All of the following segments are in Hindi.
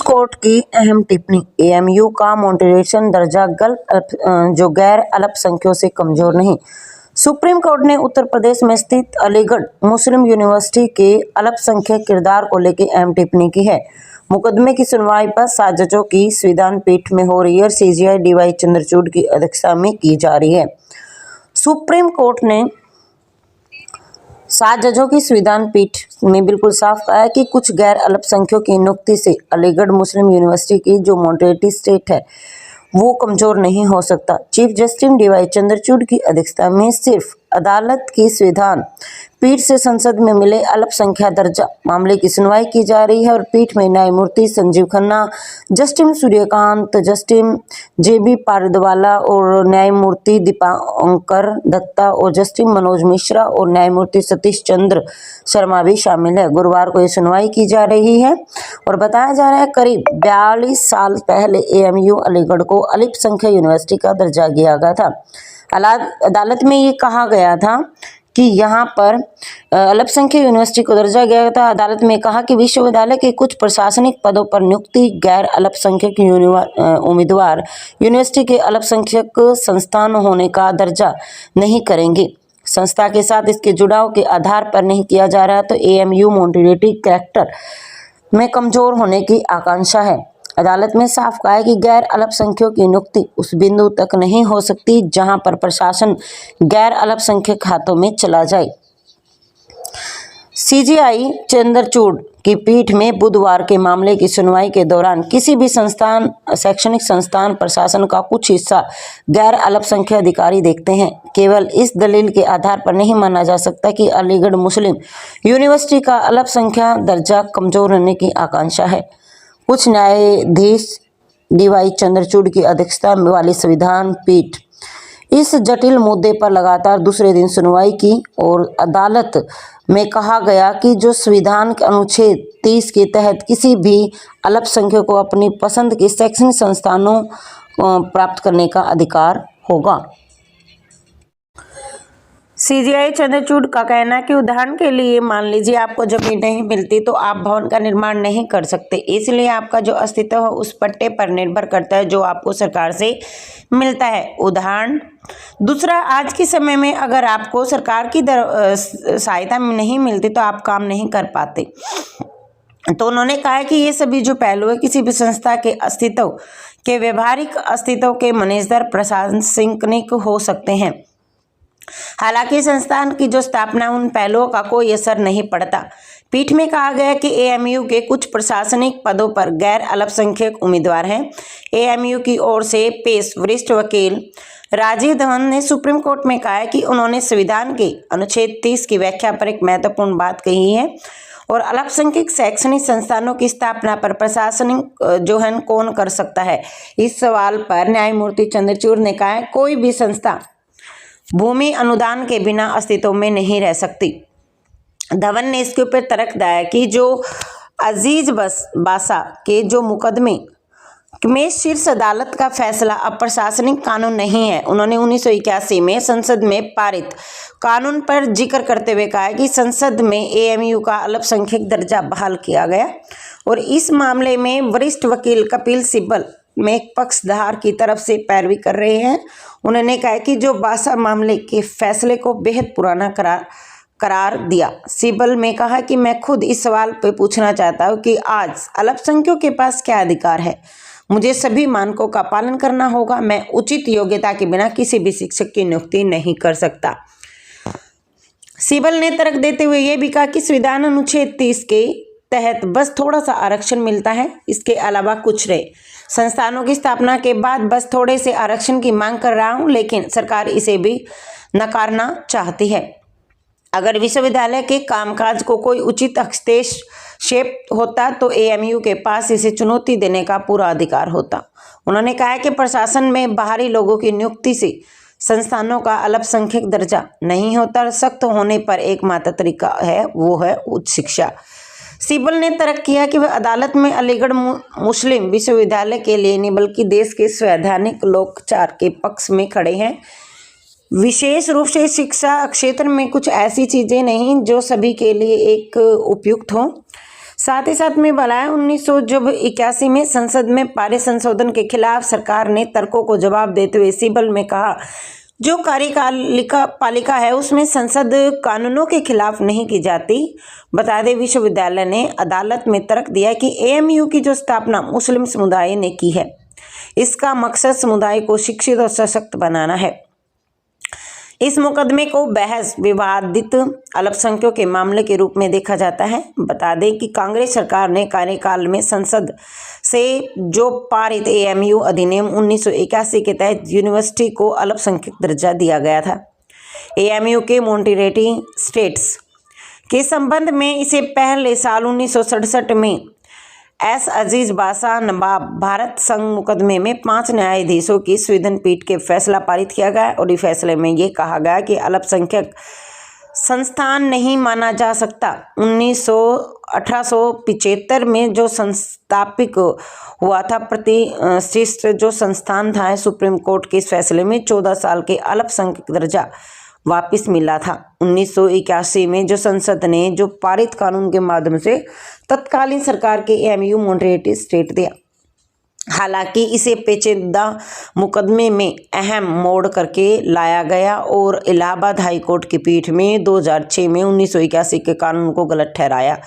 कोर्ट की अहम टिप्पणी, एएमयू का मॉडरेशन दर्जा जो गैर अल्पसंख्यकों से कमजोर नहीं। सुप्रीम कोर्ट ने उत्तर प्रदेश में स्थित अलीगढ़ मुस्लिम यूनिवर्सिटी के अल्पसंख्यक किरदार को लेकर अहम टिप्पणी की है। मुकदमे की सुनवाई पर 7 जजों की संविधान पीठ में हो रही है और सीजेआई डीवाई चंद्रचूड़ की अध्यक्षता में की जा रही है। सुप्रीम कोर्ट ने 7 जजों की संविधान पीठ में बिल्कुल साफ कहा है कि कुछ गैर अल्पसंख्यकों की नियुक्ति से अलीगढ़ मुस्लिम यूनिवर्सिटी की जो मॉडरेटी स्टेट है वो कमजोर नहीं हो सकता। चीफ जस्टिस डीवाई चंद्रचूड़ की अध्यक्षता में सिर्फ अदालत की संविधान पीठ से संसद में मिले अल्पसंख्यक दर्जा मामले की सुनवाई की जा रही है और पीठ में न्यायमूर्ति संजीव खन्ना, जस्टिस सूर्यकांत, जस्टिस जेबी पारदवाला और न्यायमूर्ति दीपांकर दत्ता और जस्टिस मनोज मिश्रा और न्यायमूर्ति सतीश चंद्र शर्मा भी शामिल है। गुरुवार को ये सुनवाई की जा रही है और बताया जा रहा है करीब 42 साल पहले एएमयू अलीगढ़ को अल्पसंख्यक यूनिवर्सिटी का दर्जा दिया गया था। अदालत में ये कहा गया था कि यहाँ पर अल्पसंख्यक यूनिवर्सिटी को दर्जा गया था। अदालत में कहा कि विश्वविद्यालय के कुछ प्रशासनिक पदों पर नियुक्ति गैर अल्पसंख्यक उम्मीदवार यूनिवर्सिटी के अल्पसंख्यक संस्थान होने का दर्जा नहीं करेंगे। संस्था के साथ इसके जुड़ाव के आधार पर नहीं किया जा रहा तो एएमयू मॉडरेटी कैरेक्टर में कमजोर होने की आशंका है। अदालत में साफ कहा है कि गैर अल्पसंख्यकों की नियुक्ति उस बिंदु तक नहीं हो सकती जहां पर प्रशासन गैर अल्पसंख्यक हाथों में चला जाए। सीजेआई चंद्रचूड़ की पीठ में बुधवार के मामले की सुनवाई के दौरान किसी भी संस्थान, शैक्षणिक संस्थान, प्रशासन का कुछ हिस्सा गैर अल्पसंख्यक अधिकारी देखते हैं। केवल इस दलील के आधार पर नहीं माना जा सकता कि अलीगढ़ मुस्लिम यूनिवर्सिटी का अल्पसंख्यक दर्जा कमजोर होने की आशंका है। कुछ न्यायाधीश डीवाई चंद्रचूड़ की अध्यक्षता वाली संविधान पीठ इस जटिल मुद्दे पर लगातार दूसरे दिन सुनवाई की और अदालत में कहा गया कि जो संविधान के अनुच्छेद 30 के तहत किसी भी अल्पसंख्यक को अपनी पसंद के शैक्षणिक संस्थानों प्राप्त करने का अधिकार होगा। सीजेआई चंद्रचूड़ का कहना है कि उदाहरण के लिए मान लीजिए आपको जमीन नहीं मिलती तो आप भवन का निर्माण नहीं कर सकते, इसलिए आपका जो अस्तित्व है उस पट्टे पर निर्भर करता है जो आपको सरकार से मिलता है। उदाहरण दूसरा, आज के समय में अगर आपको सरकार की सहायता नहीं मिलती तो आप काम नहीं कर पाते। तो उन्होंने कहा है कि ये सभी जो पहलू है किसी भी संस्था के अस्तित्व के व्यवहारिक अस्तित्व के मनेजर प्रशासनिक हो सकते हैं। हालांकि संस्थान की जो स्थापना उन पहलुओं का कोई असर नहीं पड़ता। पीठ में कहा गया कि एएमयू के कुछ प्रशासनिक पदों पर गैर अल्पसंख्यक उम्मीदवार हैं। एएमयू की ओर से पेश वरिष्ठ वकील राजीव धवन ने सुप्रीम कोर्ट में कहा है कि उन्होंने संविधान के अनुच्छेद 30 की व्याख्या पर एक महत्वपूर्ण बात कही है और अल्पसंख्यक शैक्षणिक संस्थानों की स्थापना पर प्रशासनिक जो है कौन कर सकता है। इस सवाल पर न्यायमूर्ति चंद्रचूड़ ने कहा है कोई भी संस्था भूमि अनुदान के बिना अस्तित्व में नहीं रह सकती। धवन ने इसके ऊपर तर्क दिया कि जो अजीज बासा के जो मुकदमे में शीर्ष अदालत का फैसला अब प्रशासनिक कानून नहीं है। उन्होंने 1981 में संसद में पारित कानून पर जिक्र करते हुए कहा कि संसद में एएमयू का अल्पसंख्यक दर्जा बहाल किया गया और इस मामले में वरिष्ठ वकील कपिल सिब्बल में एक पक्षधार की तरफ से पैरवी कर रहे हैं। उन्होंने कहा कि जो बासा मामले के फैसले को बेहद पुराना करार दिया। सिब्बल में कहा कि मैं खुद इस सवाल पे पूछना चाहता हूँ कि आज अल्पसंख्यकों के पास क्या अधिकार है। मुझे सभी मानकों का पालन करना होगा। मैं उचित योग्यता के बिना किसी भी शिक्षक की नियुक्ति नहीं कर सकता। सिब्बल ने तर्क देते हुए यह भी कहा कि संविधान अनुच्छेद 30 के तहत बस थोड़ा सा आरक्षण मिलता है, इसके अलावा कुछ रहे। संस्थानों की स्थापना के बाद बस थोड़े से आरक्षण की मांग कर रहा हूं, लेकिन सरकार इसे भी नकारना चाहती है। अगर विश्वविद्यालय के कामकाज को कोई उचित हस्तक्षेप होता तो एएमयू के पास इसे चुनौती देने का पूरा अधिकार होता। उन्होंने कहा कि प्रशासन में बाहरी लोगों की नियुक्ति से संस्थानों का अल्पसंख्यक दर्जा नहीं होता। सख्त होने पर एकमात्र तरीका है वो है उच्च शिक्षा। सिब्बल ने तर्क किया कि वह अदालत में अलीगढ़ मुस्लिम विश्वविद्यालय के लिए नहीं बल्कि देश के संवैधानिक लोकाचार के पक्ष में खड़े हैं। विशेष रूप से शिक्षा क्षेत्र में कुछ ऐसी चीजें नहीं जो सभी के लिए एक उपयुक्त हो। साथ ही साथ में बताया 1981 में संसद में पारित संशोधन के खिलाफ सरकार ने तर्कों को जवाब देते हुए इसी बल में कहा जो पालिका है उसमें संसद कानूनों के खिलाफ नहीं की जाती। बता दें विश्वविद्यालय ने अदालत में तर्क दिया कि एएमयू की जो स्थापना मुस्लिम समुदाय ने की है, इसका मकसद समुदाय को शिक्षित और सशक्त बनाना है। इस मुकदमे को बहस विवादित अल्पसंख्यकों के मामले के रूप में देखा जाता है। बता दें कि कांग्रेस सरकार ने कार्यकाल में संसद से जो पारित एएमयू अधिनियम 1981 के तहत यूनिवर्सिटी को अल्पसंख्यक दर्जा दिया गया था। एएमयू के मॉन्टेरेटी स्टेट्स के संबंध में इसे पहले साल 1967 में एस अजीज बासा नवाब भारत संघ मुकदमे में 5 न्यायाधीशों की संविधान पीठ के फैसला पारित किया गया और इस फैसले में ये कहा गया कि अल्पसंख्यक संस्थान नहीं माना जा सकता। 1875 में जो संस्थापित हुआ था प्रतिष्ठित जो संस्थान था सुप्रीम कोर्ट के इस फैसले में 14 साल के अल्पसंख्यक दर्जा वापस मिला था। 1981 में जो संसद ने जो पारित कानून के माध्यम से तत्कालीन सरकार के एएमयू मॉन्टेरेटी स्टेट दिया। हालांकि इसे पेचीदा मुकदमे में अहम मोड़ करके लाया गया और इलाहाबाद हाई कोर्ट की पीठ में 2006 में 1981 के कानून को गलत ठहराया।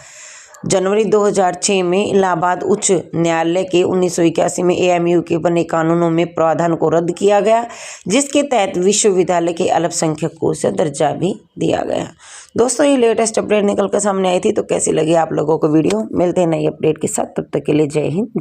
जनवरी 2006 में इलाहाबाद उच्च न्यायालय के 1981 में एएमयू के बने कानूनों में प्रावधान को रद्द किया गया, जिसके तहत विश्वविद्यालय के अल्पसंख्यकों से दर्जा भी दिया गया। दोस्तों ये लेटेस्ट अपडेट निकल कर सामने आई थी, तो कैसी लगी आप लोगों को वीडियो। मिलते हैं नई अपडेट के साथ, तब तक के लिए जय हिंद।